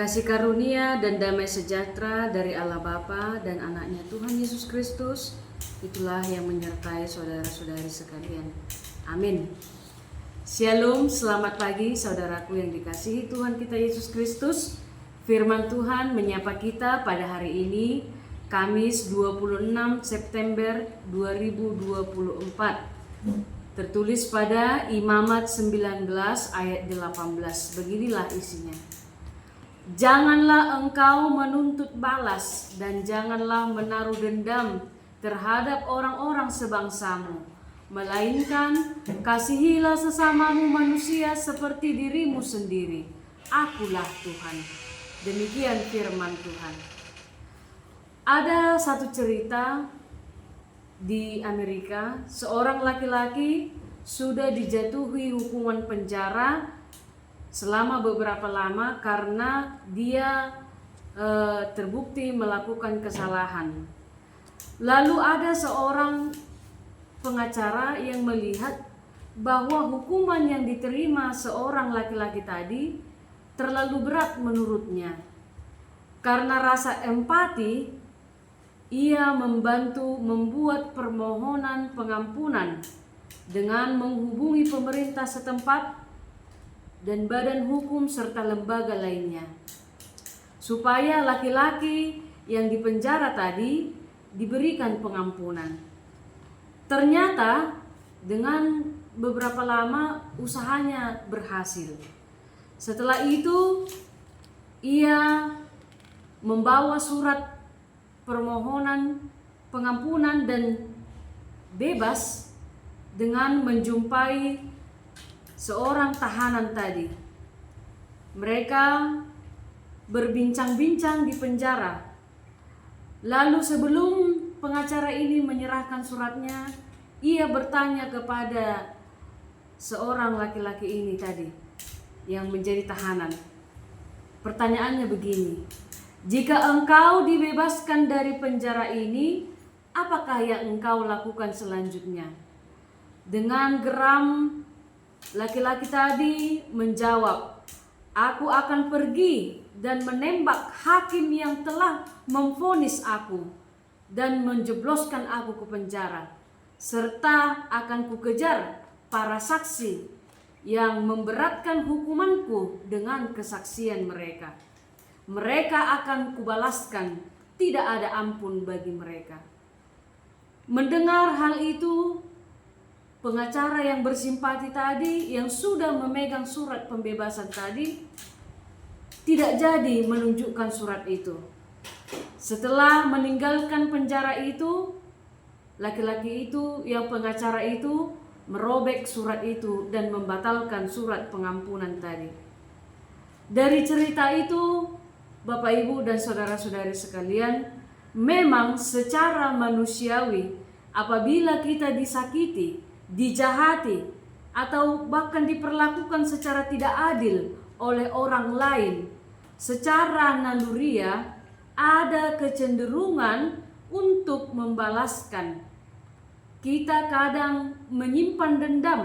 Kasih karunia dan damai sejahtera dari Allah Bapa dan anaknya Tuhan Yesus Kristus, itulah yang menyertai saudara-saudari sekalian. Amin. Shalom, selamat pagi saudaraku yang dikasihi Tuhan kita Yesus Kristus. Firman Tuhan menyapa kita pada hari ini, Kamis 26 September 2024. Tertulis pada Imamat 19 ayat 18. Beginilah isinya. Janganlah engkau menuntut balas dan janganlah menaruh dendam terhadap orang-orang sebangsamu, melainkan kasihilah sesamamu manusia seperti dirimu sendiri. Akulah Tuhan. Demikian firman Tuhan. Ada satu cerita di Amerika, seorang laki-laki sudah dijatuhi hukuman penjara selama beberapa lama karena dia terbukti melakukan kesalahan. Lalu ada seorang pengacara yang melihat bahwa hukuman yang diterima seorang laki-laki tadi terlalu berat menurutnya. Karena rasa empati, ia membantu membuat permohonan pengampunan dengan menghubungi pemerintah setempat dan badan hukum serta lembaga lainnya, supaya laki-laki yang dipenjara tadi diberikan pengampunan. Ternyata dengan beberapa lama usahanya berhasil. Setelah itu ia membawa surat permohonan pengampunan dan bebas dengan menjumpai seorang tahanan tadi. Mereka berbincang-bincang di penjara. Lalu sebelum pengacara ini menyerahkan suratnya, ia bertanya kepada seorang laki-laki ini tadi yang menjadi tahanan. Pertanyaannya begini: jika engkau dibebaskan dari penjara ini, apakah yang engkau lakukan selanjutnya? Dengan geram, laki-laki tadi menjawab, aku akan pergi dan menembak hakim yang telah memvonis aku dan menjebloskan aku ke penjara, serta akan kukejar para saksi yang memberatkan hukumanku dengan kesaksian mereka. Mereka akan kubalaskan, tidak ada ampun bagi mereka. Mendengar hal itu, pengacara yang bersimpati tadi, yang sudah memegang surat pembebasan tadi, tidak jadi menunjukkan surat itu. Setelah meninggalkan penjara itu, laki-laki itu, yang pengacara itu, merobek surat itu dan membatalkan surat pengampunan tadi. Dari cerita itu, Bapak, Ibu, dan saudara-saudari sekalian, memang secara manusiawi, apabila kita disakiti, dijahati, atau bahkan diperlakukan secara tidak adil oleh orang lain, secara naluriah ada kecenderungan untuk membalaskan. Kita kadang menyimpan dendam.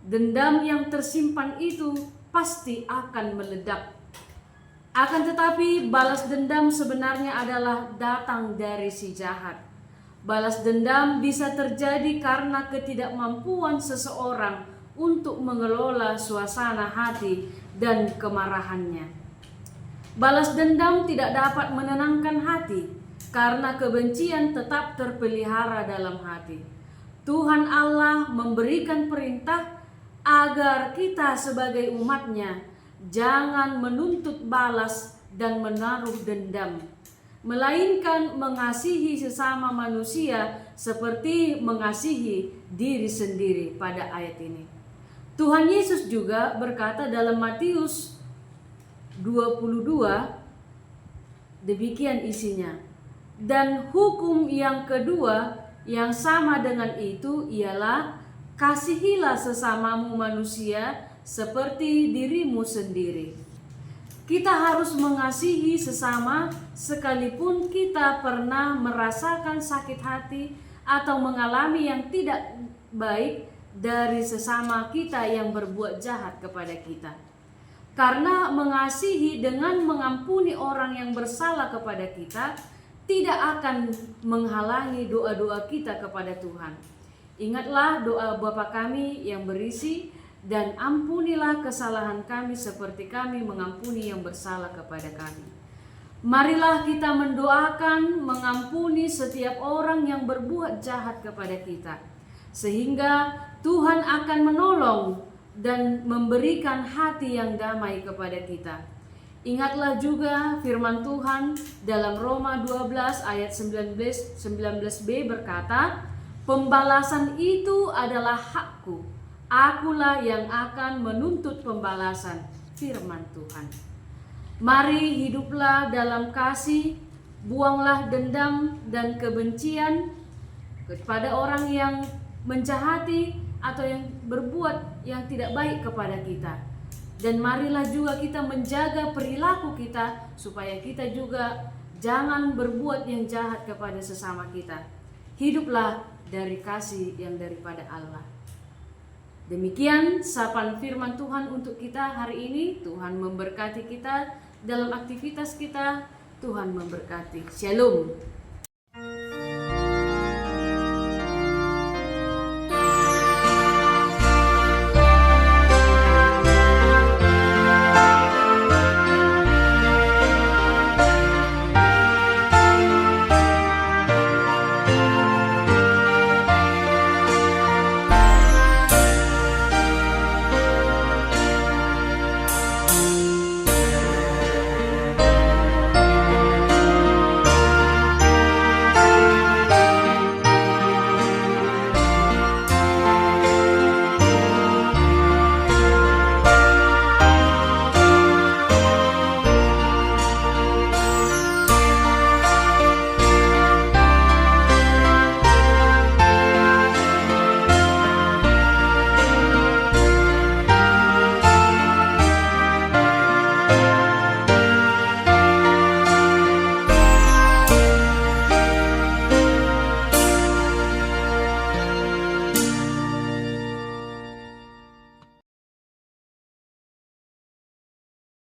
Dendam yang tersimpan itu pasti akan meledak. Akan tetapi balas dendam sebenarnya adalah datang dari si jahat. Balas dendam bisa terjadi karena ketidakmampuan seseorang untuk mengelola suasana hati dan kemarahannya. Balas dendam tidak dapat menenangkan hati karena kebencian tetap terpelihara dalam hati. Tuhan Allah memberikan perintah agar kita sebagai umat-Nya jangan menuntut balas dan menaruh dendam, melainkan mengasihi sesama manusia seperti mengasihi diri sendiri pada ayat ini. Tuhan Yesus juga berkata dalam Matius 22, demikian isinya. Dan hukum yang kedua yang sama dengan itu ialah kasihilah sesamamu manusia seperti dirimu sendiri. Kita harus mengasihi sesama sekalipun kita pernah merasakan sakit hati atau mengalami yang tidak baik dari sesama kita yang berbuat jahat kepada kita. Karena mengasihi dengan mengampuni orang yang bersalah kepada kita tidak akan menghalangi doa-doa kita kepada Tuhan. Ingatlah doa Bapa kami yang berisi, dan ampunilah kesalahan kami seperti kami mengampuni yang bersalah kepada kami. Marilah kita mendoakan mengampuni setiap orang yang berbuat jahat kepada kita, sehingga Tuhan akan menolong dan memberikan hati yang damai kepada kita. Ingatlah juga firman Tuhan dalam Roma 12 ayat 19b berkata, pembalasan itu adalah hakku, akulah yang akan menuntut pembalasan, firman Tuhan. Mari hiduplah dalam kasih, buanglah dendam dan kebencian kepada orang yang menjahati atau yang berbuat yang tidak baik kepada kita. Dan marilah juga kita menjaga perilaku kita supaya kita juga jangan berbuat yang jahat kepada sesama kita. Hiduplah dari kasih yang daripada Allah. Demikian sapaan firman Tuhan untuk kita hari ini. Tuhan memberkati kita dalam aktivitas kita. Tuhan memberkati. Shalom.